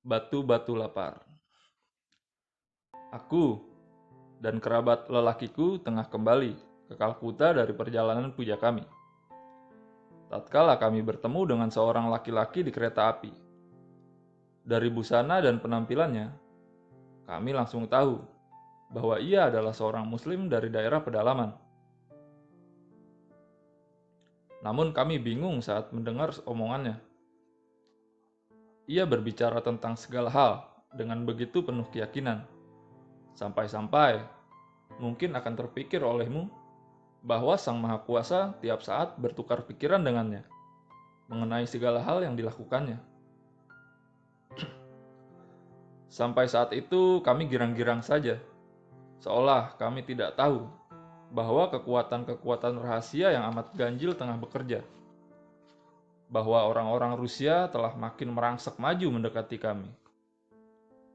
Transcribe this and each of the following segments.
Batu-batu lapar. Aku dan kerabat lelakiku tengah kembali ke Kalkuta dari perjalanan puja kami. Tatkala kami bertemu dengan seorang laki-laki di kereta api. Dari busana dan penampilannya, kami langsung tahu bahwa ia adalah seorang muslim dari daerah pedalaman. Namun kami bingung saat mendengar omongannya. Ia berbicara tentang segala hal dengan begitu penuh keyakinan. Sampai-sampai mungkin akan terpikir olehmu bahwa Sang Maha Kuasa tiap saat bertukar pikiran dengannya mengenai segala hal yang dilakukannya. Sampai saat itu kami girang-girang saja, seolah kami tidak tahu bahwa kekuatan-kekuatan rahasia yang amat ganjil tengah bekerja. Bahwa orang-orang Rusia telah makin merangsek maju mendekati kami.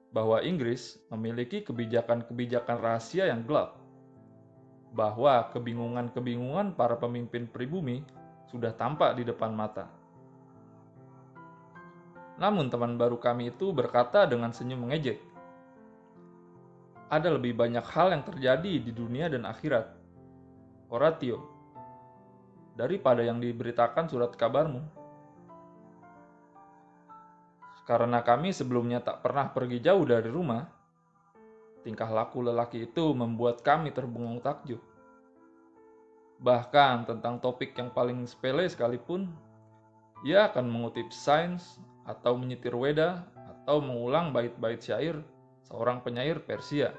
Bahwa Inggris memiliki kebijakan-kebijakan rahasia yang gelap. Bahwa kebingungan-kebingungan para pemimpin pribumi sudah tampak di depan mata. Namun teman baru kami itu berkata dengan senyum mengejek, "Ada lebih banyak hal yang terjadi di dunia dan akhirat, Horatio, daripada yang diberitakan surat kabarmu." Karena kami sebelumnya tak pernah pergi jauh dari rumah, tingkah laku lelaki itu membuat kami terbengong takjub. Bahkan tentang topik yang paling sepele sekalipun, ia akan mengutip sains atau menyitir Weda atau mengulang bait-bait syair seorang penyair Persia.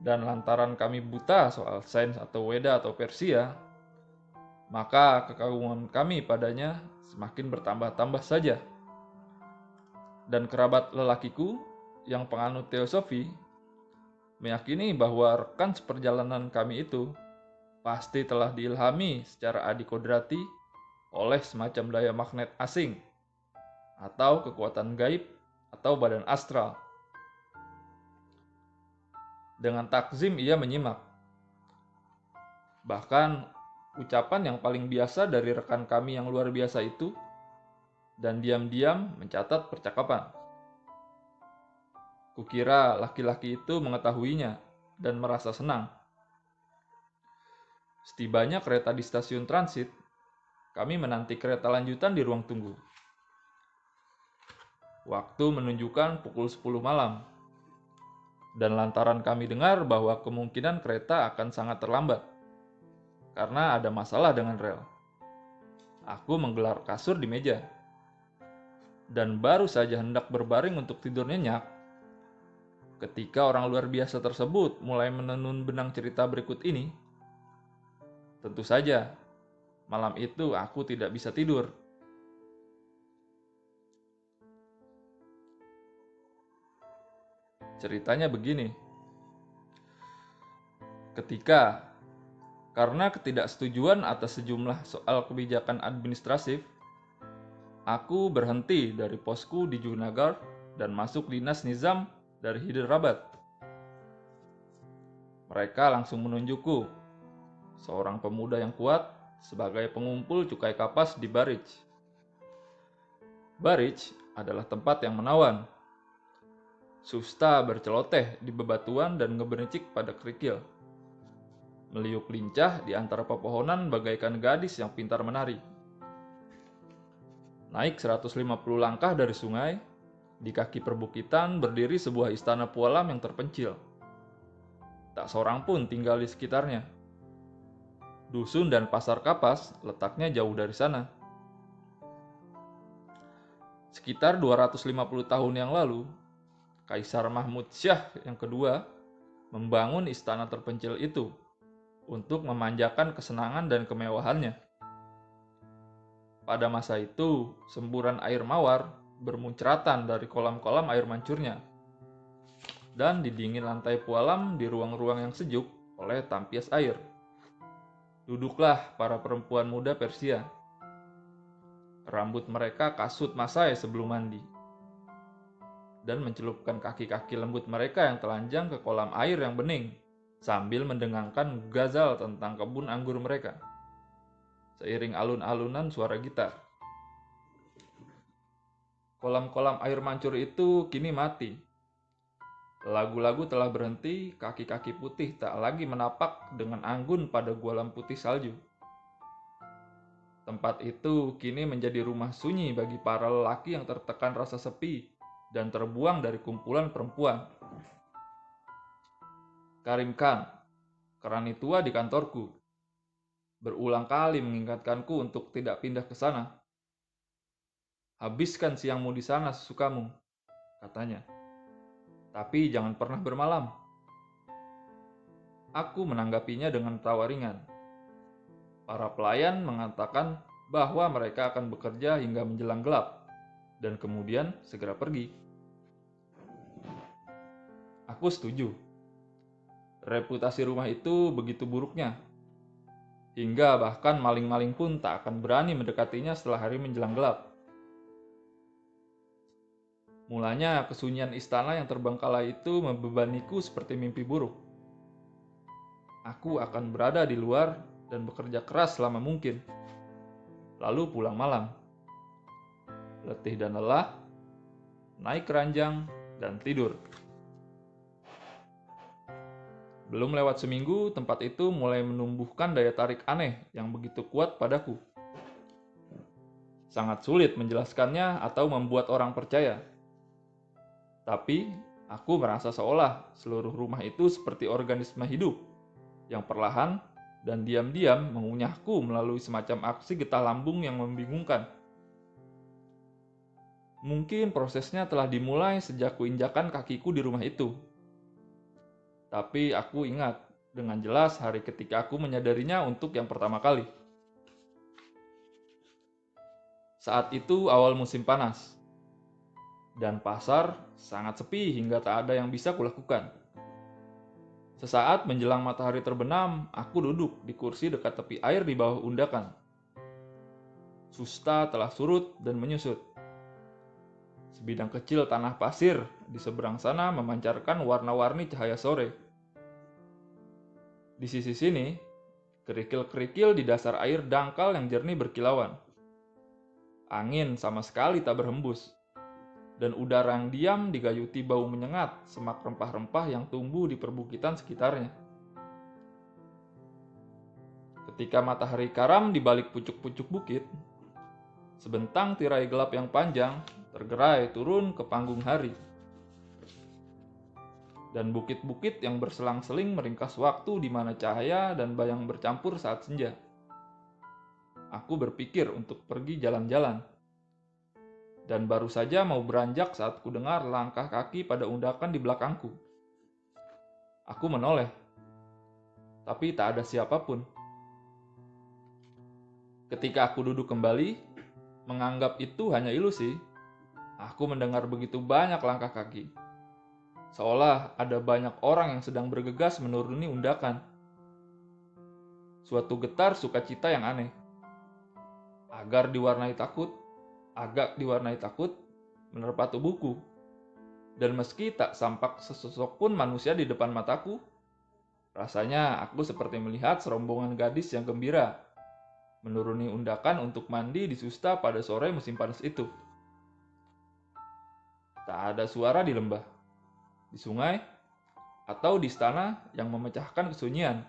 Dan lantaran kami buta soal sains atau Weda atau Persia, maka kekaguman kami padanya semakin bertambah-tambah saja. Dan kerabat lelakiku yang penganut teosofi meyakini bahwa rekan seperjalanan kami itu pasti telah diilhami secara adikodrati oleh semacam daya magnet asing atau kekuatan gaib atau badan astral. Dengan takzim ia menyimak. Bahkan ucapan yang paling biasa dari rekan kami yang luar biasa itu, dan diam-diam mencatat percakapan. Kukira laki-laki itu mengetahuinya dan merasa senang. Setibanya kereta di stasiun transit, kami menanti kereta lanjutan di ruang tunggu. Waktu menunjukkan pukul 10 malam. Dan lantaran kami dengar bahwa kemungkinan kereta akan sangat terlambat karena ada masalah dengan rel. Aku menggelar kasur di meja. Dan baru saja hendak berbaring untuk tidur nyenyak, ketika orang luar biasa tersebut mulai menenun benang cerita berikut ini. Tentu saja, malam itu aku tidak bisa tidur. Ceritanya begini. Karena ketidaksetujuan atas sejumlah soal kebijakan administratif, aku berhenti dari posku di Junagadh dan masuk dinas nizam dari Hyderabad. Mereka langsung menunjukku seorang pemuda yang kuat sebagai pengumpul cukai kapas di Barich. Barich adalah tempat yang menawan. Susta berceloteh di bebatuan dan ngebernicik pada kerikil. Meliuk lincah di antara pepohonan bagaikan gadis yang pintar menari. Naik 150 langkah dari sungai, di kaki perbukitan berdiri sebuah istana pualam yang terpencil. Tak seorang pun tinggal di sekitarnya. Dusun dan pasar kapas letaknya jauh dari sana. Sekitar 250 tahun yang lalu, Kaisar Mahmud Syah yang kedua membangun istana terpencil itu untuk memanjakan kesenangan dan kemewahannya. Pada masa itu, semburan air mawar bermuncratan dari kolam-kolam air mancurnya, dan didingin lantai pualam di ruang-ruang yang sejuk oleh tampias air. Duduklah para perempuan muda Persia. Rambut mereka kasut masai sebelum mandi, dan mencelupkan kaki-kaki lembut mereka yang telanjang ke kolam air yang bening, sambil mendengangkan ghazal tentang kebun anggur mereka, seiring alun-alunan suara gitar. Kolam-kolam air mancur itu kini mati. Lagu-lagu telah berhenti, kaki-kaki putih tak lagi menapak dengan anggun pada gualam putih salju. Tempat itu kini menjadi rumah sunyi bagi para lelaki yang tertekan rasa sepi dan terbuang dari kumpulan perempuan. Karim Khan, kerani tua di kantorku, berulang kali mengingatkanku untuk tidak pindah ke sana. Habiskan siangmu di sana sesukamu, katanya. Tapi jangan pernah bermalam. Aku menanggapinya dengan tawa ringan. Para pelayan mengatakan bahwa mereka akan bekerja hingga menjelang gelap dan kemudian segera pergi. Aku setuju. Reputasi rumah itu begitu buruknya, hingga bahkan maling-maling pun tak akan berani mendekatinya setelah hari menjelang gelap. Mulanya kesunyian istana yang terbengkalai itu membebaniku seperti mimpi buruk. Aku akan berada di luar dan bekerja keras selama mungkin, lalu pulang malam. Letih dan lelah, naik ranjang, dan tidur. Belum lewat seminggu, tempat itu mulai menumbuhkan daya tarik aneh yang begitu kuat padaku. Sangat sulit menjelaskannya atau membuat orang percaya. Tapi, aku merasa seolah seluruh rumah itu seperti organisme hidup yang perlahan dan diam-diam mengunyahku melalui semacam aksi getah lambung yang membingungkan. Mungkin prosesnya telah dimulai sejak kuinjakan kakiku di rumah itu. Tapi aku ingat dengan jelas hari ketika aku menyadarinya untuk yang pertama kali. Saat itu awal musim panas, dan pasar sangat sepi hingga tak ada yang bisa kulakukan. Sesaat menjelang matahari terbenam, aku duduk di kursi dekat tepi air di bawah undakan. Susta telah surut dan menyusut. Sebidang kecil tanah pasir di seberang sana memancarkan warna-warni cahaya sore. Di sisi sini, kerikil-kerikil di dasar air dangkal yang jernih berkilauan. Angin sama sekali tak berhembus, dan udara yang diam digayuti bau menyengat semak rempah-rempah yang tumbuh di perbukitan sekitarnya. Ketika matahari karam di balik pucuk-pucuk bukit, sebentang tirai gelap yang panjang tergerai turun ke panggung hari. Dan bukit-bukit yang berselang-seling meringkas waktu di mana cahaya dan bayang bercampur saat senja. Aku berpikir untuk pergi jalan-jalan. Dan baru saja mau beranjak saat ku dengar langkah kaki pada undakan di belakangku. Aku menoleh, tapi tak ada siapapun. Ketika aku duduk kembali, menganggap itu hanya ilusi, aku mendengar begitu banyak langkah kaki. Seolah ada banyak orang yang sedang bergegas menuruni undakan. Suatu getar sukacita yang aneh. Agak diwarnai takut, menerpa tubuhku. Dan meski tak sampak sesosok pun manusia di depan mataku, rasanya aku seperti melihat serombongan gadis yang gembira menuruni undakan untuk mandi di Susta pada sore musim panas itu. Tak ada suara di lembah, di sungai, atau di istana yang memecahkan kesunyian.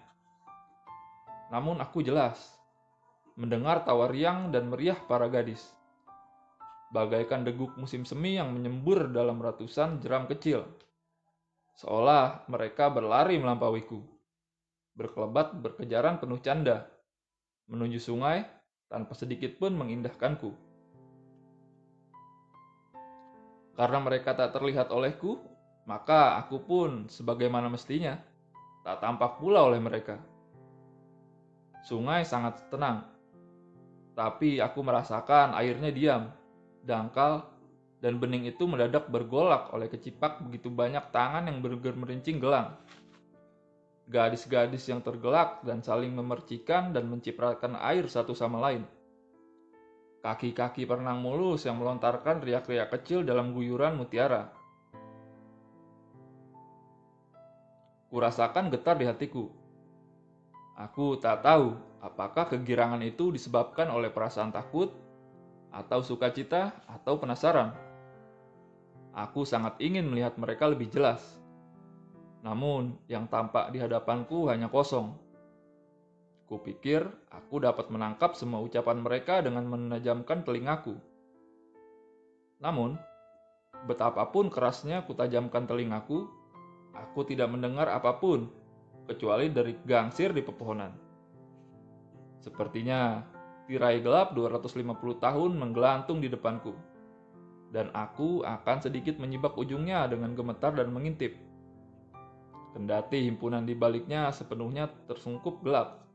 Namun aku jelas mendengar tawa riang dan meriah para gadis, bagaikan deguk musim semi yang menyembur dalam ratusan jeram kecil, seolah mereka berlari melampauiku, berkelebat berkejaran penuh canda, menuju sungai tanpa sedikit pun mengindahkanku. Karena mereka tak terlihat olehku, maka aku pun sebagaimana mestinya tak tampak pula oleh mereka. Sungai sangat tenang, tapi aku merasakan airnya diam, dangkal, dan bening itu mendadak bergolak oleh kecipak begitu banyak tangan yang bermerincing gelang. Gadis-gadis yang tergelak dan saling memercikan dan menciprakan air satu sama lain. Kaki-kaki perenang mulus yang melontarkan riak-riak kecil dalam guyuran mutiara. Kurasakan getar di hatiku. Aku tak tahu apakah kegirangan itu disebabkan oleh perasaan takut, atau sukacita, atau penasaran. Aku sangat ingin melihat mereka lebih jelas. Namun, yang tampak di hadapanku hanya kosong. Kupikir aku dapat menangkap semua ucapan mereka dengan menajamkan telingaku. Namun, betapapun kerasnya kutajamkan telingaku, aku tidak mendengar apapun, kecuali dari gangsir di pepohonan. Sepertinya, tirai gelap 250 tahun menggelantung di depanku. Dan aku akan sedikit menyibak ujungnya dengan gemetar dan mengintip. Kendati himpunan di baliknya sepenuhnya tersungkup gelap.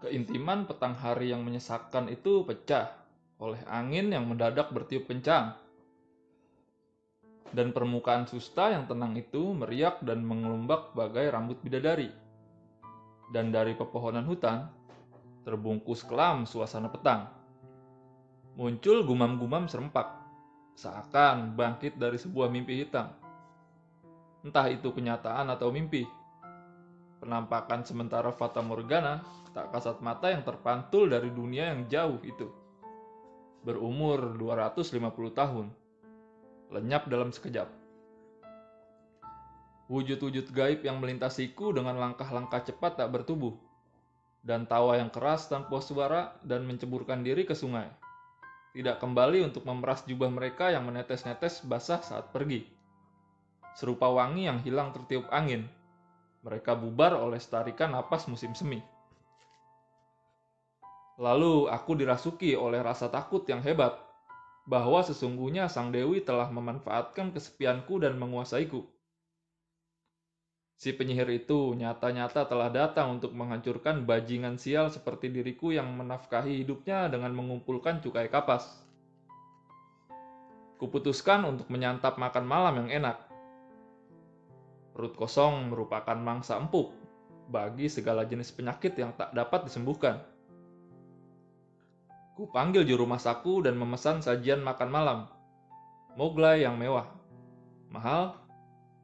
Keintiman petang hari yang menyesakkan itu pecah oleh angin yang mendadak bertiup kencang. Dan permukaan susta yang tenang itu meriak dan mengelumbak bagai rambut bidadari. Dan dari pepohonan hutan, terbungkus kelam suasana petang. Muncul gumam-gumam serempak, seakan bangkit dari sebuah mimpi hitam. Entah itu kenyataan atau mimpi. Penampakan sementara fata morgana tak kasat mata yang terpantul dari dunia yang jauh itu. Berumur 250 tahun. Lenyap dalam sekejap. Wujud-wujud gaib yang melintasiku dengan langkah-langkah cepat tak bertubuh. Dan tawa yang keras tanpa suara dan menceburkan diri ke sungai. Tidak kembali untuk memeras jubah mereka yang menetes-netes basah saat pergi. Serupa wangi yang hilang tertiup angin. Mereka bubar oleh tarikan napas musim semi. Lalu aku dirasuki oleh rasa takut yang hebat, bahwa sesungguhnya Sang Dewi telah memanfaatkan kesepianku dan menguasaiku. Si penyihir itu nyata-nyata telah datang untuk menghancurkan bajingan sial seperti diriku yang menafkahi hidupnya dengan mengumpulkan cukai kapas. Kuputuskan untuk menyantap makan malam yang enak. Perut kosong merupakan mangsa empuk bagi segala jenis penyakit yang tak dapat disembuhkan. Kupanggil juru masakku dan memesan sajian makan malam. Moglai yang mewah, mahal,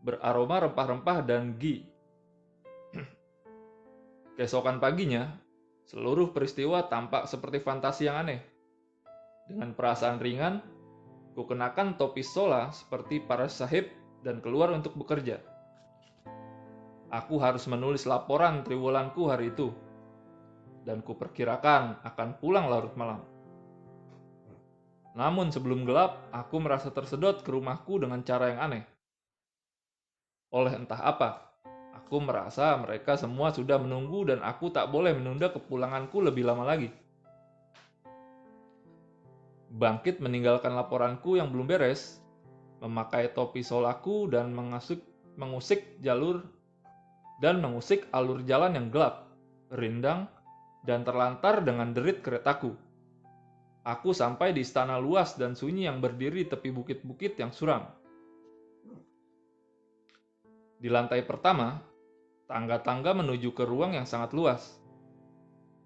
beraroma rempah-rempah dan ghee. Keesokan paginya, seluruh peristiwa tampak seperti fantasi yang aneh. Dengan perasaan ringan, kukenakan topi sola seperti para sahib dan keluar untuk bekerja. Aku harus menulis laporan triwulanku hari itu, dan kuperkirakan akan pulang larut malam. Namun sebelum gelap, aku merasa tersedot ke rumahku dengan cara yang aneh. Oleh entah apa, aku merasa mereka semua sudah menunggu dan aku tak boleh menunda kepulanganku lebih lama lagi. Bangkit meninggalkan laporanku yang belum beres, memakai topi solaku dan mengusik alur jalan yang gelap, rindang, dan terlantar dengan derit keretaku. Aku sampai di istana luas dan sunyi yang berdiri di tepi bukit-bukit yang suram. Di lantai pertama, tangga-tangga menuju ke ruang yang sangat luas.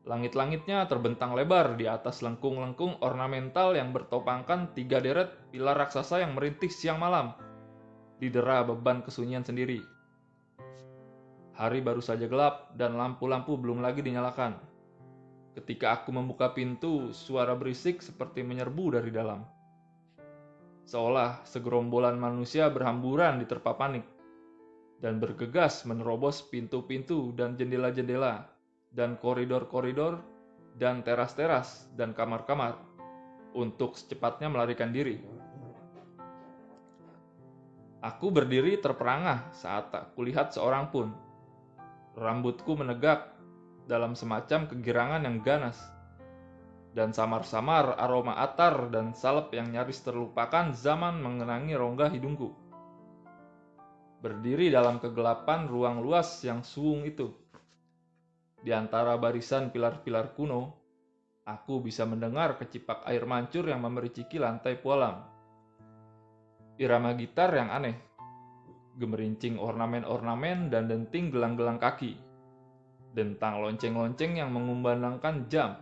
Langit-langitnya terbentang lebar di atas lengkung-lengkung ornamental yang bertopangkan 3 deret pilar raksasa yang merintih siang malam, didera beban kesunyian sendiri. Hari baru saja gelap dan lampu-lampu belum lagi dinyalakan. Ketika aku membuka pintu, suara berisik seperti menyerbu dari dalam. Seolah segerombolan manusia berhamburan diterpa panik dan bergegas menerobos pintu-pintu dan jendela-jendela dan koridor-koridor dan teras-teras dan kamar-kamar untuk secepatnya melarikan diri. Aku berdiri terperangah saat tak kulihat seorang pun. Rambutku menegak dalam semacam kegirangan yang ganas. Dan samar-samar aroma atar dan salep yang nyaris terlupakan zaman mengenangi rongga hidungku. Berdiri dalam kegelapan ruang luas yang suung itu. Di antara barisan pilar-pilar kuno, aku bisa mendengar kecipak air mancur yang memericiki lantai pualam. Irama gitar yang aneh, gemerincing ornamen-ornamen dan denting gelang-gelang kaki. Dentang lonceng-lonceng yang mengumandangkan jam,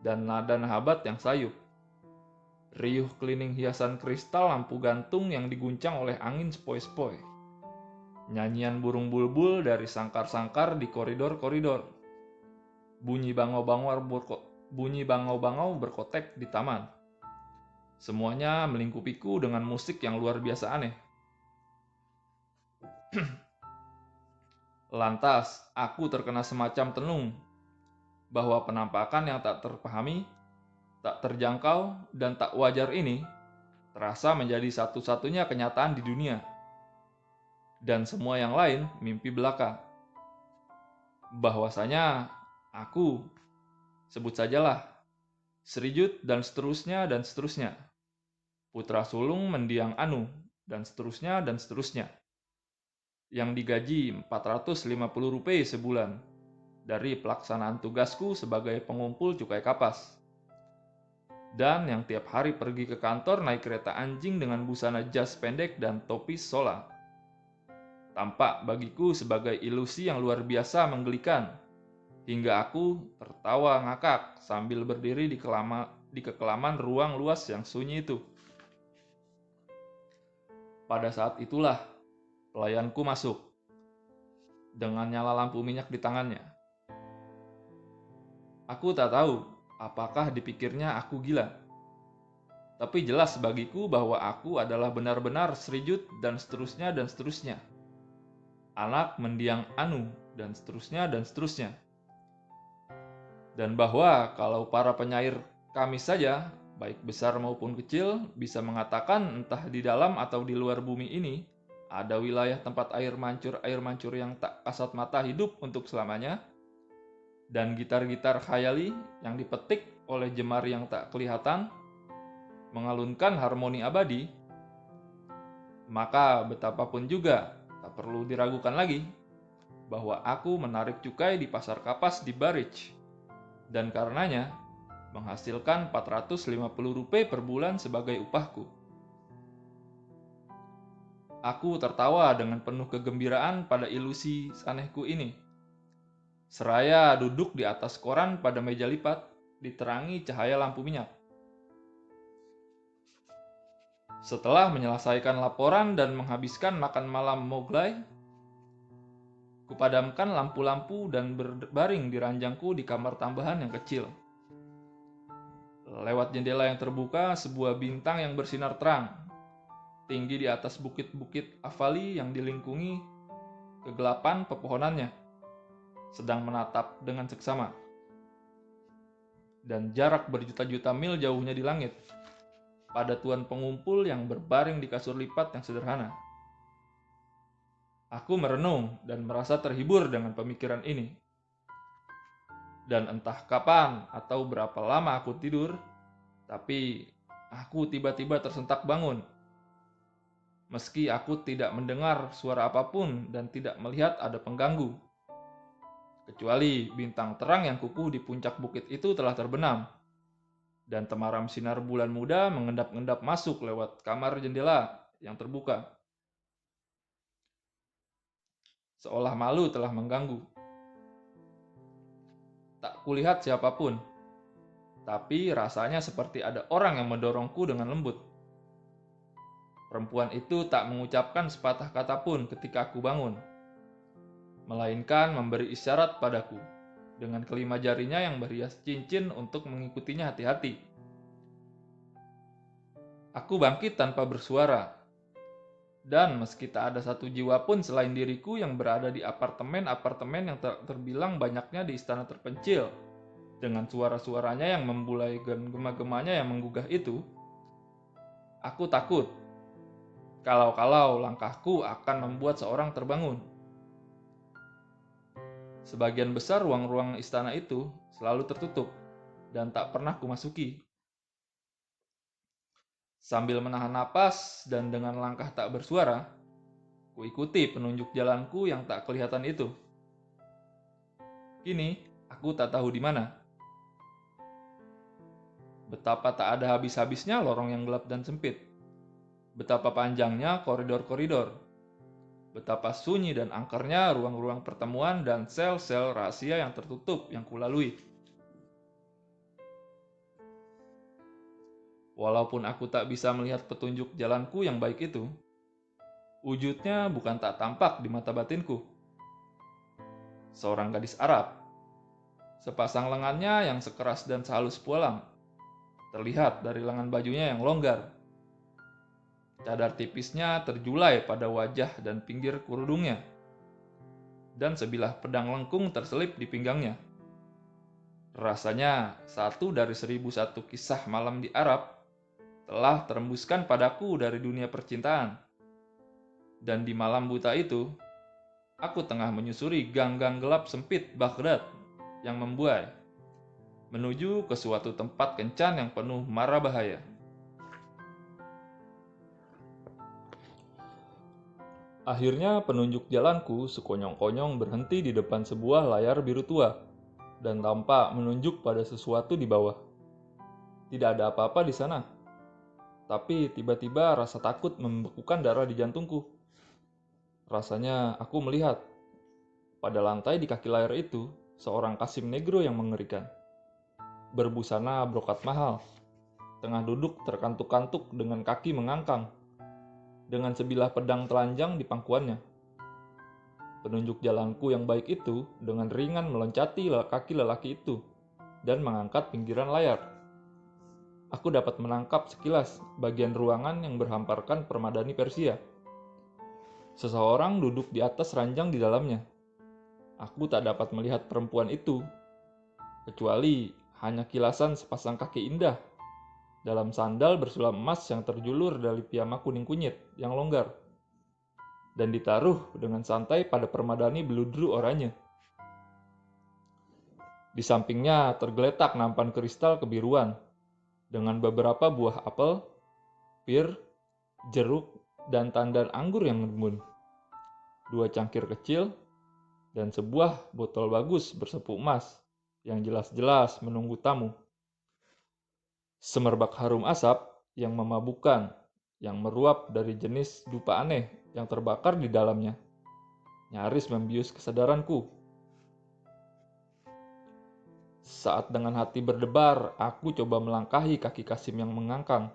dan nada nahabat yang sayup. Riuh keliling hiasan kristal lampu gantung yang diguncang oleh angin sepoi-sepoi. Nyanyian burung bulbul dari sangkar-sangkar di koridor-koridor. Bunyi bangau-bangau berkotek di taman. Semuanya melingkupiku dengan musik yang luar biasa aneh. Lantas, aku terkena semacam tenung bahwa penampakan yang tak terpahami, tak terjangkau, dan tak wajar ini terasa menjadi satu-satunya kenyataan di dunia. Dan semua yang lain mimpi belaka. Bahwasanya aku, sebut sajalah, Sri Jut dan seterusnya dan seterusnya, putra sulung mendiang Anu, dan seterusnya dan seterusnya, yang digaji Rp450 sebulan dari pelaksanaan tugasku sebagai pengumpul cukai kapas, dan yang tiap hari pergi ke kantor naik kereta anjing dengan busana jas pendek dan topi sola. Tampak bagiku sebagai ilusi yang luar biasa menggelikan, hingga aku tertawa ngakak sambil berdiri di kekelaman ruang luas yang sunyi itu. Pada saat itulah pelayanku masuk, dengan nyala lampu minyak di tangannya. Aku tak tahu apakah dipikirnya aku gila. Tapi jelas bagiku bahwa aku adalah benar-benar Sri Jut dan seterusnya dan seterusnya. Anak mendiang Anu dan seterusnya dan seterusnya. Dan bahwa kalau para penyair kami saja, baik besar maupun kecil, bisa mengatakan entah di dalam atau di luar bumi ini, ada wilayah tempat air mancur yang tak kasat mata hidup untuk selamanya, dan gitar-gitar khayali yang dipetik oleh jemari yang tak kelihatan, mengalunkan harmoni abadi, maka betapapun juga tak perlu diragukan lagi bahwa aku menarik cukai di pasar kapas di Barich, dan karenanya menghasilkan Rp450 per bulan sebagai upahku. Aku tertawa dengan penuh kegembiraan pada ilusi anehku ini. Seraya duduk di atas koran pada meja lipat, diterangi cahaya lampu minyak. Setelah menyelesaikan laporan dan menghabiskan makan malam Moglai, kupadamkan lampu-lampu dan berbaring di ranjangku di kamar tambahan yang kecil. Lewat jendela yang terbuka, sebuah bintang yang bersinar terang, tinggi di atas bukit-bukit Avali yang dilingkungi kegelapan pepohonannya, sedang menatap dengan seksama. Dan jarak berjuta-juta mil jauhnya di langit, pada tuan pengumpul yang berbaring di kasur lipat yang sederhana. Aku merenung dan merasa terhibur dengan pemikiran ini. Dan entah kapan atau berapa lama aku tidur, tapi aku tiba-tiba tersentak bangun. Meski aku tidak mendengar suara apapun dan tidak melihat ada pengganggu. Kecuali bintang terang yang kukuh di puncak bukit itu telah terbenam. Dan temaram sinar bulan muda mengendap-endap masuk lewat kamar jendela yang terbuka. Seolah malu telah mengganggu. Tak kulihat siapapun, tapi rasanya seperti ada orang yang mendorongku dengan lembut. Perempuan itu tak mengucapkan sepatah kata pun ketika aku bangun, melainkan memberi isyarat padaku dengan kelima jarinya yang berhias cincin untuk mengikutinya hati-hati. Aku bangkit tanpa bersuara, dan meski tak ada satu jiwa pun selain diriku yang berada di apartemen-apartemen yang terbilang banyaknya di istana terpencil, dengan suara-suaranya yang membulai dan gema-gemanya yang menggugah itu, aku takut kalau langkahku akan membuat seorang terbangun. Sebagian besar ruang-ruang istana itu selalu tertutup dan tak pernah kumasuki. Sambil menahan napas dan dengan langkah tak bersuara, kuikuti penunjuk jalanku yang tak kelihatan itu. Kini, aku tak tahu di mana. Betapa tak ada habis-habisnya lorong yang gelap dan sempit. Betapa panjangnya koridor-koridor. Betapa sunyi dan angkernya ruang-ruang pertemuan dan sel-sel rahasia yang tertutup yang kulalui. Walaupun aku tak bisa melihat petunjuk jalanku yang baik itu, wujudnya bukan tak tampak di mata batinku. Seorang gadis Arab, sepasang lengannya yang sekeras dan sehalus pualam, terlihat dari lengan bajunya yang longgar. Cadar tipisnya terjulai pada wajah dan pinggir kerudungnya, dan sebilah pedang lengkung terselip di pinggangnya. Rasanya satu dari 1001 kisah malam di Arab telah terembuskan padaku dari dunia percintaan. Dan di malam buta itu, aku tengah menyusuri gang-gang gelap sempit Baghdad yang membuai, menuju ke suatu tempat kencan yang penuh mara bahaya. Akhirnya penunjuk jalanku sekonyong-konyong berhenti di depan sebuah layar biru tua dan tampak menunjuk pada sesuatu di bawah. Tidak ada apa-apa di sana, tapi tiba-tiba rasa takut membekukan darah di jantungku. Rasanya aku melihat pada lantai di kaki layar itu seorang Kasim Negro yang mengerikan, berbusana brokat mahal, tengah duduk terkantuk-kantuk dengan kaki mengangkang, dengan sebilah pedang telanjang di pangkuannya. Penunjuk jalanku yang baik itu dengan ringan meloncati kaki lelaki itu dan mengangkat pinggiran layar. Aku dapat menangkap sekilas bagian ruangan yang berhamparkan permadani Persia. Seseorang duduk di atas ranjang di dalamnya. Aku tak dapat melihat perempuan itu, kecuali hanya kilasan sepasang kaki indah dalam sandal bersulam emas yang terjulur dari piyama kuning kunyit yang longgar dan ditaruh dengan santai pada permadani beludru oranye. Di sampingnya tergeletak nampan kristal kebiruan dengan beberapa buah apel, pir, jeruk, dan tandan anggur yang rimbun, 2 cangkir kecil, dan sebuah botol bagus bersepu emas yang jelas-jelas menunggu tamu. Semerbak harum asap yang memabukkan, yang meruap dari jenis dupa aneh yang terbakar di dalamnya, nyaris membius kesadaranku. Saat dengan hati berdebar, aku coba melangkahi kaki Kasim yang mengangkang.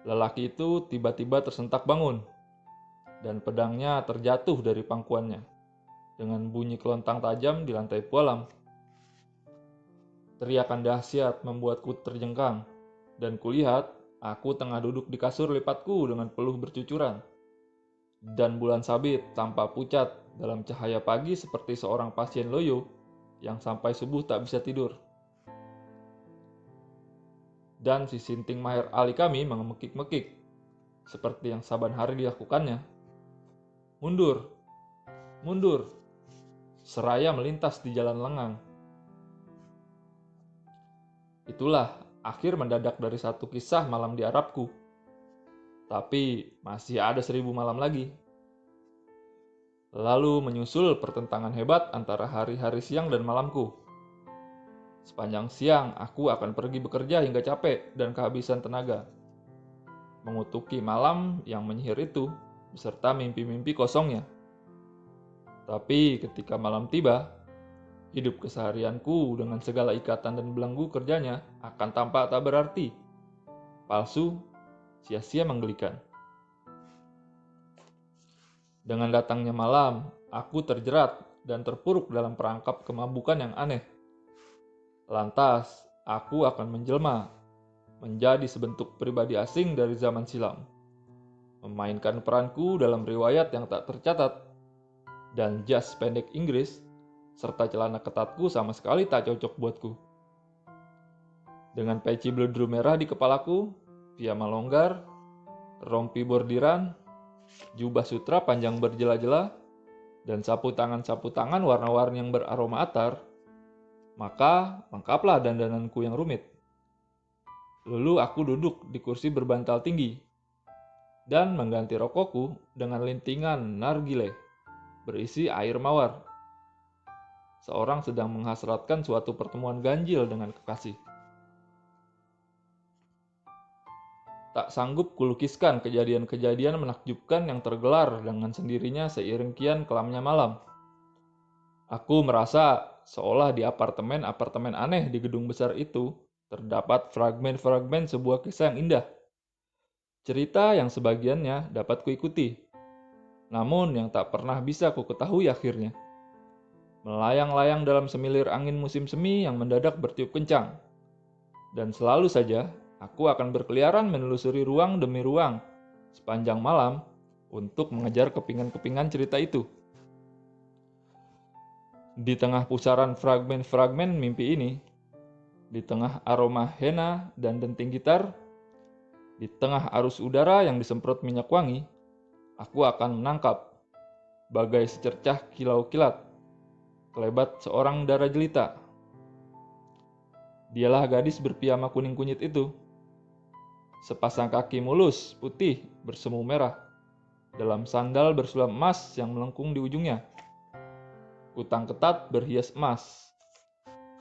Lelaki itu tiba-tiba tersentak bangun, dan pedangnya terjatuh dari pangkuannya, dengan bunyi kelontang tajam di lantai pualam. Teriakan dahsyat membuatku terjengkang, dan kulihat aku tengah duduk di kasur lipatku dengan peluh bercucuran. Dan bulan sabit tampak pucat dalam cahaya pagi seperti seorang pasien loyo yang sampai subuh tak bisa tidur. Dan si Sinting Maher Ali kami mengemekik-mekik, seperti yang saban hari dilakukannya. Mundur, mundur, seraya melintas di jalan lengang. Itulah akhir mendadak dari satu kisah malam di Arabku. Tapi masih ada 1000 malam lagi. Lalu menyusul pertentangan hebat antara hari-hari siang dan malamku. Sepanjang siang aku akan pergi bekerja hingga capek dan kehabisan tenaga, mengutuki malam yang menyihir itu beserta mimpi-mimpi kosongnya. Tapi ketika malam tiba, hidup keseharianku dengan segala ikatan dan belenggu kerjanya akan tampak tak berarti, palsu, sia-sia menggelikan. Dengan datangnya malam, aku terjerat dan terpuruk dalam perangkap kemabukan yang aneh. Lantas, aku akan menjelma, menjadi sebentuk pribadi asing dari zaman silam, memainkan peranku dalam riwayat yang tak tercatat, dan jas pendek Inggris serta celana ketatku sama sekali tak cocok buatku. Dengan peci beludru merah di kepalaku, piyama longgar, rompi bordiran, jubah sutra panjang berjela-jela, dan sapu tangan warna-warni yang beraroma atar, maka lengkaplah dandananku yang rumit. Lalu aku duduk di kursi berbantal tinggi dan mengganti rokokku dengan lintingan nargile berisi air mawar. Seorang sedang menghasratkan suatu pertemuan ganjil dengan kekasih. Tak sanggup kulukiskan kejadian-kejadian menakjubkan yang tergelar dengan sendirinya seiring kian kelamnya malam. Aku merasa seolah di apartemen-apartemen aneh di gedung besar itu terdapat fragmen-fragmen sebuah kisah yang indah. Cerita yang sebagiannya dapat kuikuti, namun yang tak pernah bisa ku ketahui akhirnya. Melayang-layang dalam semilir angin musim semi yang mendadak bertiup kencang. Dan selalu saja, aku akan berkeliaran menelusuri ruang demi ruang sepanjang malam untuk mengejar kepingan-kepingan cerita itu. Di tengah pusaran fragmen-fragmen mimpi ini, di tengah aroma henna dan denting gitar, di tengah arus udara yang disemprot minyak wangi, aku akan menangkap, bagai secercah kilau kilat, kelebat seorang dara jelita. Dialah gadis berpiyama kuning kunyit itu. Sepasang kaki mulus, putih, bersemu merah, dalam sandal bersulam emas yang melengkung di ujungnya. Kutang ketat berhias emas.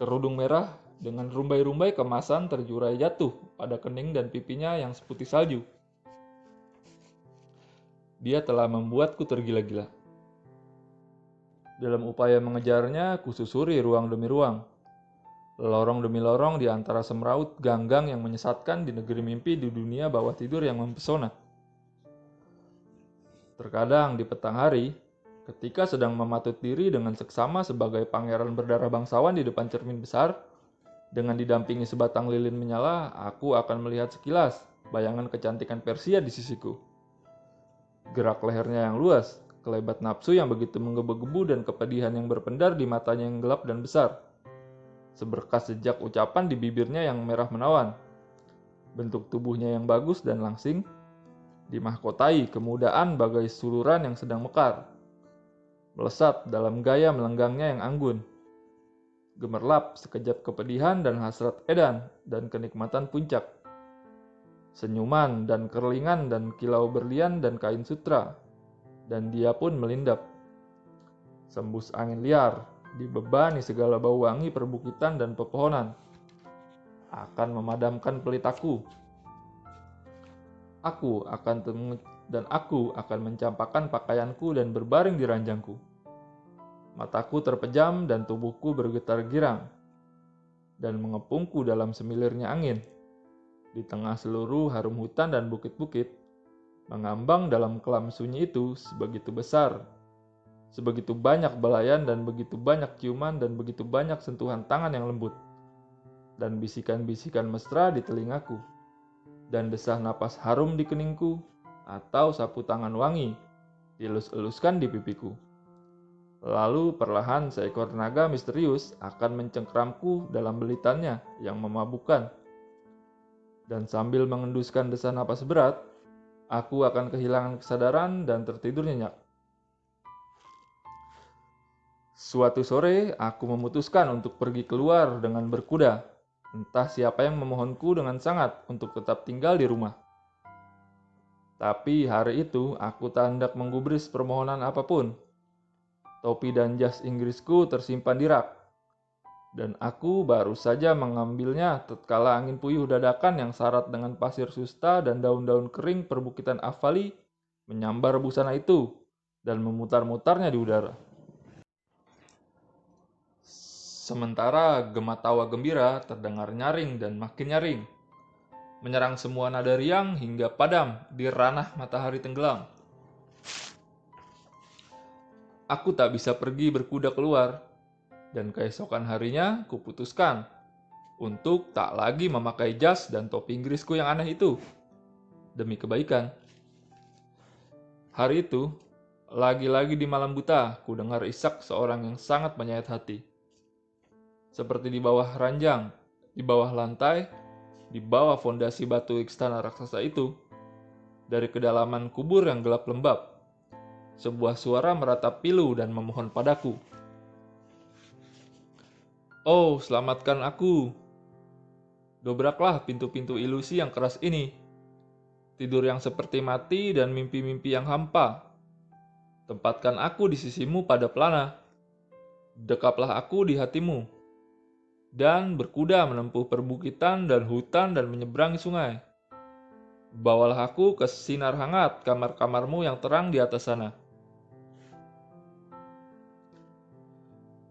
Kerudung merah dengan rumbai-rumbai kemasan terjurai jatuh pada kening dan pipinya yang seputih salju. Dia telah membuatku tergila-gila. Dalam upaya mengejarnya, kususuri ruang demi ruang. Lorong demi lorong di antara semraut ganggang yang menyesatkan di negeri mimpi di dunia bawah tidur yang mempesona. Terkadang di petang hari, ketika sedang mematut diri dengan seksama sebagai pangeran berdarah bangsawan di depan cermin besar, dengan didampingi sebatang lilin menyala, aku akan melihat sekilas bayangan kecantikan Persia di sisiku. Gerak lehernya yang luas, kelebat nafsu yang begitu menggebu-gebu dan kepedihan yang berpendar di matanya yang gelap dan besar. Seberkas jejak ucapan di bibirnya yang merah menawan. Bentuk tubuhnya yang bagus dan langsing, dimahkotai kemudahan bagai suluran yang sedang mekar. Melesat dalam gaya melenggangnya yang anggun. Gemerlap sekejap kepedihan dan hasrat edan dan kenikmatan puncak. Senyuman dan kerlingan dan kilau berlian dan kain sutra. Dan dia pun melindap. Sembus angin liar, dibebani segala bau wangi perbukitan dan pepohonan. Akan memadamkan pelitaku. Aku akan mencampakkan pakaianku dan berbaring di ranjangku. Mataku terpejam dan tubuhku bergetar girang, dan mengepungku dalam semilirnya angin. Di tengah seluruh harum hutan dan bukit-bukit, mengambang dalam kelam sunyi itu sebegitu besar, sebegitu banyak belayan dan begitu banyak ciuman dan begitu banyak sentuhan tangan yang lembut, dan bisikan-bisikan mesra di telingaku, dan desah napas harum di keningku, atau sapu tangan wangi dielus-eluskan di pipiku. Lalu perlahan seekor naga misterius akan mencengkramku dalam belitannya yang memabukkan. Dan sambil mengenduskan desah napas berat, aku akan kehilangan kesadaran dan tertidur nyenyak. Suatu sore, aku memutuskan untuk pergi keluar dengan berkuda. Entah siapa yang memohonku dengan sangat untuk tetap tinggal di rumah. Tapi hari itu, aku tak hendak menggubris permohonan apapun. Topi dan jas Inggrisku tersimpan di rak, dan aku baru saja mengambilnya tatkala angin puyuh dadakan yang syarat dengan pasir susta dan daun-daun kering perbukitan Afali menyambar busana itu dan memutar-mutarnya di udara. Sementara gema tawa gembira terdengar nyaring dan makin nyaring, menyerang semua nada riang hingga padam di ranah matahari tenggelam. Aku tak bisa pergi berkuda keluar, dan keesokan harinya kuputuskan untuk tak lagi memakai jas dan topi Inggrisku yang aneh itu, demi kebaikan. Hari itu, lagi-lagi di malam buta, ku dengar isak seorang yang sangat menyayat hati. Seperti di bawah ranjang, di bawah lantai, di bawah fondasi batu istana raksasa itu, dari kedalaman kubur yang gelap lembab, sebuah suara meratap pilu dan memohon padaku. Oh, selamatkan aku. Dobraklah pintu-pintu ilusi yang keras ini. Tidur yang seperti mati dan mimpi-mimpi yang hampa. Tempatkan aku di sisimu pada pelana. Dekaplah aku di hatimu. Dan berkuda menempuh perbukitan dan hutan dan menyeberangi sungai. Bawalah aku ke sinar hangat kamar-kamarmu yang terang di atas sana.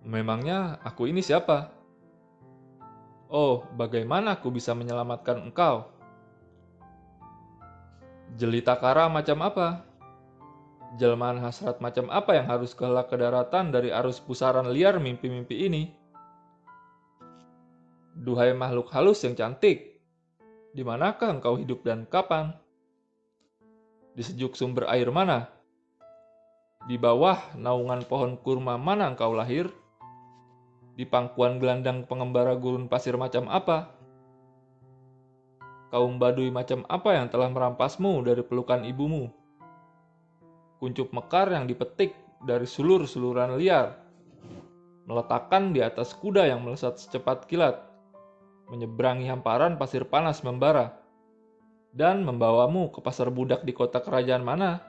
Memangnya aku ini siapa? Oh, bagaimana aku bisa menyelamatkan engkau? Jelita kara macam apa? Jelmaan hasrat macam apa yang harus kelak ke daratan dari arus pusaran liar mimpi-mimpi ini? Duhai makhluk halus yang cantik, di manakah engkau hidup dan kapan? Di sejuk sumber air mana? Di bawah naungan pohon kurma mana engkau lahir? Di pangkuan gelandang pengembara gurun pasir macam apa? Kaum Baduy macam apa yang telah merampasmu dari pelukan ibumu? Kuncup mekar yang dipetik dari sulur-suluran liar, meletakkan di atas kuda yang melesat secepat kilat, menyeberangi hamparan pasir panas membara, dan membawamu ke pasar budak di kota kerajaan mana?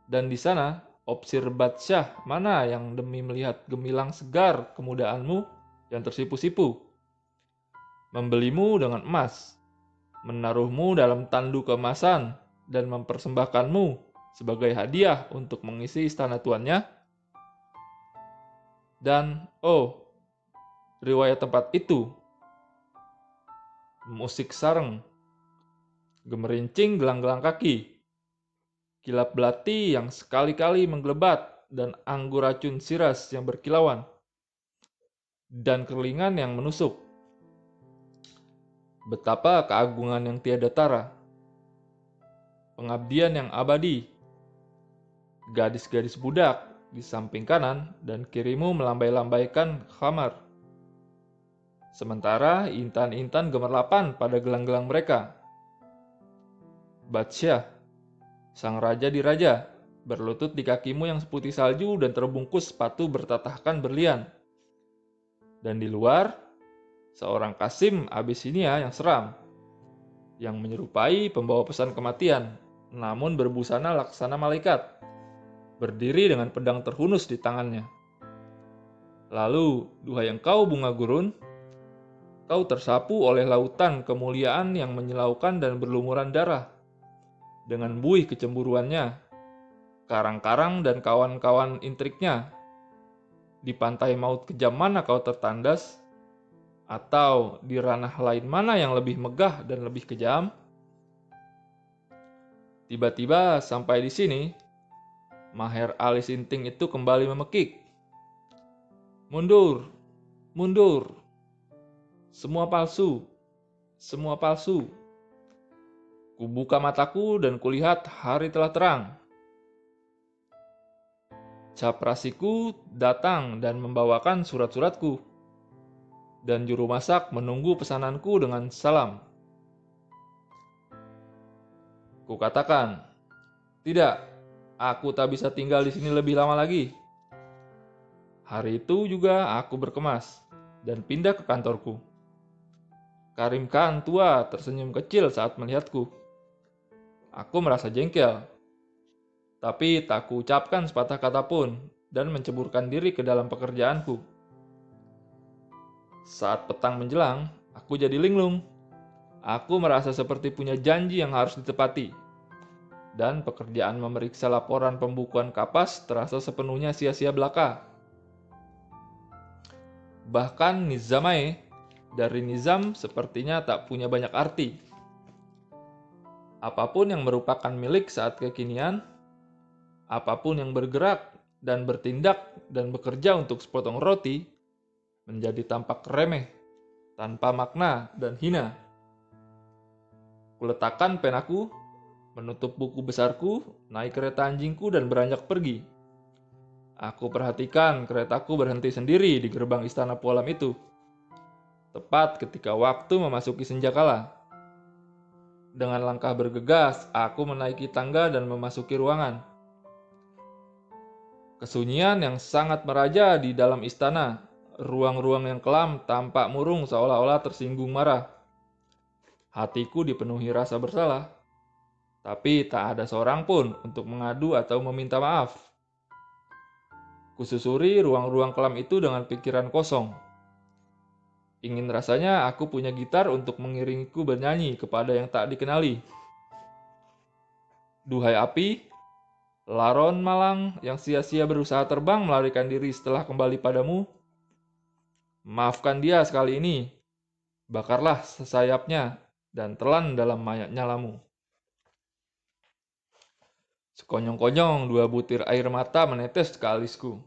Dan di sana, Opsir Badsyah mana yang demi melihat gemilang segar kemudaanmu yang tersipu-sipu, membelimu dengan emas, menaruhmu dalam tandu keemasan, dan mempersembahkanmu sebagai hadiah untuk mengisi istana tuannya? Dan, oh, riwayat tempat itu, musik sareng, gemerincing gelang-gelang kaki, kilap belati yang sekali-kali menggelebat, dan anggur racun siras yang berkilauan, dan kerlingan yang menusuk. Betapa keagungan yang tiada tara, pengabdian yang abadi, gadis-gadis budak di samping kanan dan kirimu melambai-lambaikan khamar. Sementara intan-intan gemerlapan pada gelang-gelang mereka. Badsyah, sang raja di raja, berlutut di kakimu yang seputih salju dan terbungkus sepatu bertatahkan berlian. Dan di luar, seorang Kasim Abisinia yang seram, yang menyerupai pembawa pesan kematian, namun berbusana laksana malaikat, berdiri dengan pedang terhunus di tangannya. Lalu, duhai engkau bunga gurun, kau tersapu oleh lautan kemuliaan yang menyilaukan dan berlumuran darah. Dengan buih kecemburuannya, karang-karang dan kawan-kawan intriknya. Di pantai maut kejam mana kau tertandas? Atau di ranah lain mana yang lebih megah dan lebih kejam? Tiba-tiba sampai di sini, Maher Ali Sinting itu kembali memekik. Mundur, mundur. Semua palsu, semua palsu. Kubuka mataku dan kulihat hari telah terang. Caprasiku datang dan membawakan surat-suratku. Dan juru masak menunggu pesananku dengan salam. Kukatakan, tidak, aku tak bisa tinggal di sini lebih lama lagi. Hari itu juga aku berkemas dan pindah ke kantorku. Karim Khan tua tersenyum kecil saat melihatku. Aku merasa jengkel, tapi tak kuucapkan sepatah kata pun dan menceburkan diri ke dalam pekerjaanku. Saat petang menjelang, aku jadi linglung. Aku merasa seperti punya janji yang harus ditepati. Dan pekerjaan memeriksa laporan pembukuan kapas terasa sepenuhnya sia-sia belaka. Bahkan Nizamai dari Nizam sepertinya tak punya banyak arti. Apapun yang merupakan milik saat kekinian, apapun yang bergerak dan bertindak dan bekerja untuk sepotong roti, menjadi tampak remeh, tanpa makna dan hina. Kuletakkan penaku, menutup buku besarku, naik kereta anjingku dan beranjak pergi. Aku perhatikan keretaku berhenti sendiri di gerbang istana Pualam itu. Tepat ketika waktu memasuki senjakala. Dengan langkah bergegas, aku menaiki tangga dan memasuki ruangan. Kesunyian yang sangat meraja di dalam istana. Ruang-ruang yang kelam tampak murung seolah-olah tersinggung marah. Hatiku dipenuhi rasa bersalah. Tapi tak ada seorang pun untuk mengadu atau meminta maaf. Kususuri ruang-ruang kelam itu dengan pikiran kosong. Ingin rasanya aku punya gitar untuk mengiringiku bernyanyi kepada yang tak dikenali. Duhai api, laron malang yang sia-sia berusaha terbang melarikan diri setelah kembali padamu. Maafkan dia sekali ini. Bakarlah sayapnya dan telan dalam nyalamu. Sekonyong-konyong 2 butir air mata menetes ke alisku.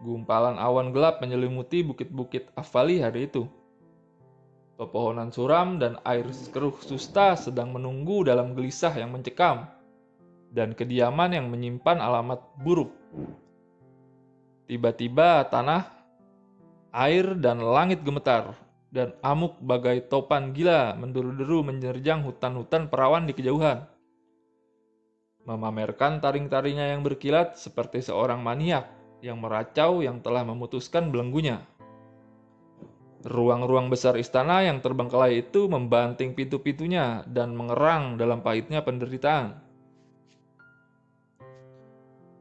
Gumpalan awan gelap menyelimuti bukit-bukit Afali hari itu. Pepohonan suram dan air keruh susta sedang menunggu dalam gelisah yang mencekam, dan kediaman yang menyimpan alamat buruk. Tiba-tiba tanah, air, dan langit gemetar, dan amuk bagai topan gila menderu-deru menerjang hutan-hutan perawan di kejauhan. Memamerkan taring-taringnya yang berkilat seperti seorang maniak yang meracau yang telah memutuskan belenggunya. Ruang-ruang besar istana yang terbengkelai itu membanting pintu-pintunya dan mengerang dalam pahitnya penderitaan.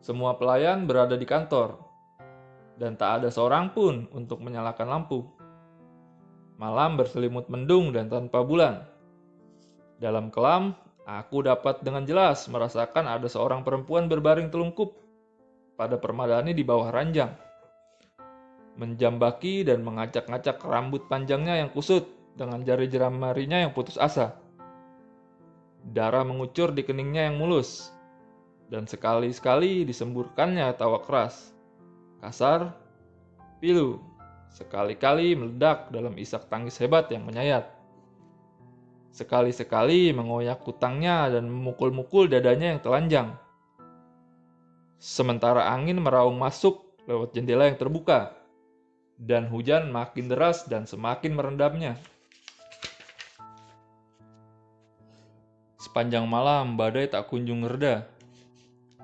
Semua pelayan berada di kantor, dan tak ada seorang pun untuk menyalakan lampu. Malam berselimut mendung dan tanpa bulan. Dalam kelam, aku dapat dengan jelas merasakan ada seorang perempuan berbaring telungkup pada permadani di bawah ranjang, menjambaki dan mengacak-ngacak rambut panjangnya yang kusut dengan jari jemarinya yang putus asa. Darah mengucur di keningnya yang mulus, dan sekali-sekali disemburkannya tawa keras, kasar, pilu, sekali-kali meledak dalam isak tangis hebat yang menyayat. Sekali-sekali mengoyak kutangnya dan memukul-mukul dadanya yang telanjang. Sementara angin meraung masuk lewat jendela yang terbuka, dan hujan makin deras dan semakin merendamnya. Sepanjang malam badai tak kunjung reda.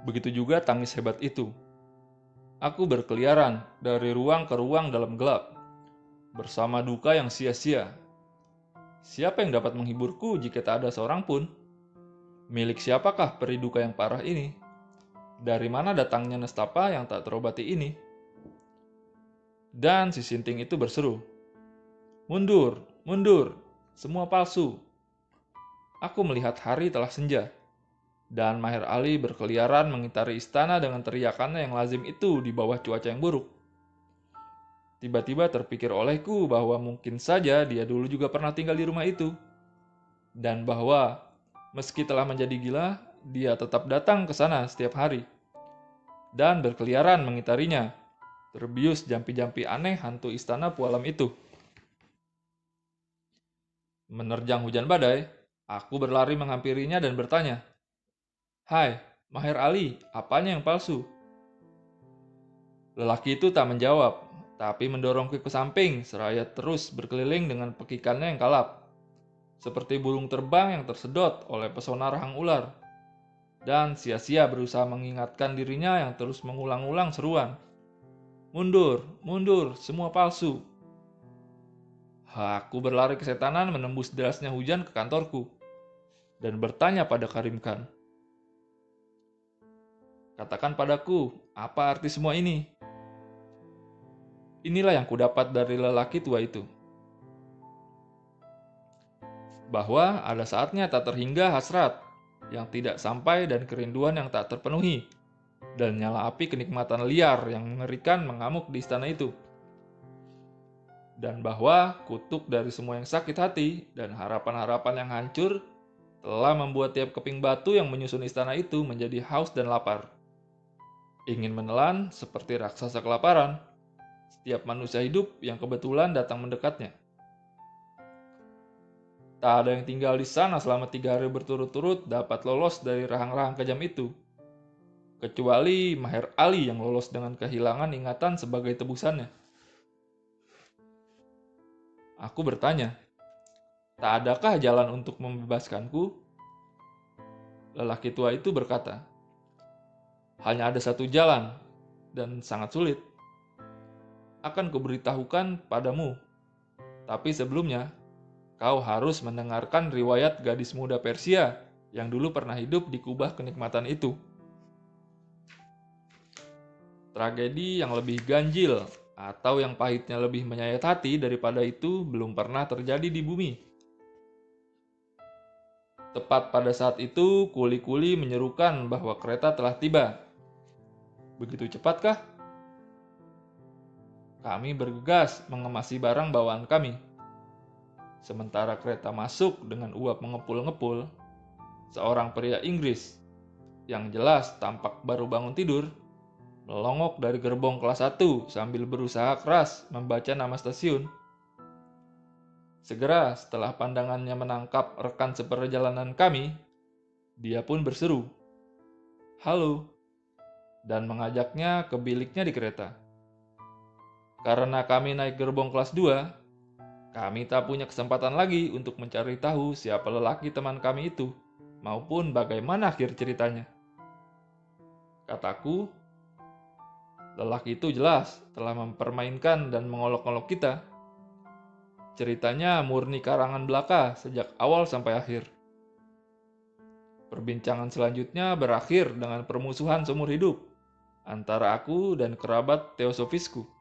Begitu juga tangis hebat itu. Aku berkeliaran dari ruang ke ruang dalam gelap, bersama duka yang sia-sia. Siapa yang dapat menghiburku jika tak ada seorang pun? Milik siapakah peri duka yang parah ini? Dari mana datangnya nestapa yang tak terobati ini? Dan si sinting itu berseru, "Mundur, mundur, semua palsu." Aku melihat hari telah senja, dan Maher Ali berkeliaran mengitari istana dengan teriakannya yang lazim itu di bawah cuaca yang buruk. Tiba-tiba terpikir olehku bahwa mungkin saja dia dulu juga pernah tinggal di rumah itu. Dan bahwa meski telah menjadi gila, dia tetap datang ke sana setiap hari. Dan berkeliaran mengitarinya, terbius jampi-jampi aneh hantu istana pualam itu. Menerjang hujan badai, aku berlari menghampirinya dan bertanya, "Hai, Maher Ali, apanya yang palsu?" Lelaki itu tak menjawab, tapi mendorongku ke samping seraya terus berkeliling dengan pekikannya yang kalap, seperti burung terbang yang tersedot oleh pesona rahang ular, dan sia-sia berusaha mengingatkan dirinya yang terus mengulang-ulang seruan, "Mundur, mundur, semua palsu." Aku berlari kesetanan menembus derasnya hujan ke kantorku, dan bertanya pada Karim Khan, "Katakan padaku, apa arti semua ini?" Inilah yang kudapat dari lelaki tua itu. Bahwa ada saatnya tak terhingga hasrat yang tidak sampai dan kerinduan yang tak terpenuhi, dan nyala api kenikmatan liar yang mengerikan mengamuk di istana itu. Dan bahwa kutuk dari semua yang sakit hati dan harapan-harapan yang hancur telah membuat tiap keping batu yang menyusun istana itu menjadi haus dan lapar. Ingin menelan seperti raksasa kelaparan setiap manusia hidup yang kebetulan datang mendekatnya. Tak ada yang tinggal di sana selama 3 hari berturut-turut dapat lolos dari rahang-rahang kejam itu, kecuali Maher Ali yang lolos dengan kehilangan ingatan sebagai tebusannya. Aku bertanya, "Tak adakah jalan untuk membebaskanku?" Lelaki tua itu berkata, "Hanya ada satu jalan, dan sangat sulit. Akan kuberitahukan padamu, tapi sebelumnya kau harus mendengarkan riwayat gadis muda Persia yang dulu pernah hidup di kubah kenikmatan itu. Tragedi yang lebih ganjil atau yang pahitnya lebih menyayat hati daripada itu belum pernah terjadi di bumi. Tepat pada saat itu, kuli-kuli menyerukan bahwa kereta telah tiba. Begitu cepatkah? Kami bergegas mengemasi barang bawaan kami. Sementara kereta masuk dengan uap mengepul-ngepul, seorang pria Inggris yang jelas tampak baru bangun tidur melongok dari gerbong kelas 1 sambil berusaha keras membaca nama stasiun. Segera setelah pandangannya menangkap rekan seperjalanan kami, dia pun berseru, "Halo," dan mengajaknya ke biliknya di kereta. Karena kami naik gerbong kelas 2, kami tak punya kesempatan lagi untuk mencari tahu siapa lelaki teman kami itu, maupun bagaimana akhir ceritanya. Kataku, lelaki itu jelas telah mempermainkan dan mengolok-olok kita. Ceritanya murni karangan belaka sejak awal sampai akhir. Perbincangan selanjutnya berakhir dengan permusuhan seumur hidup antara aku dan kerabat teosofisku.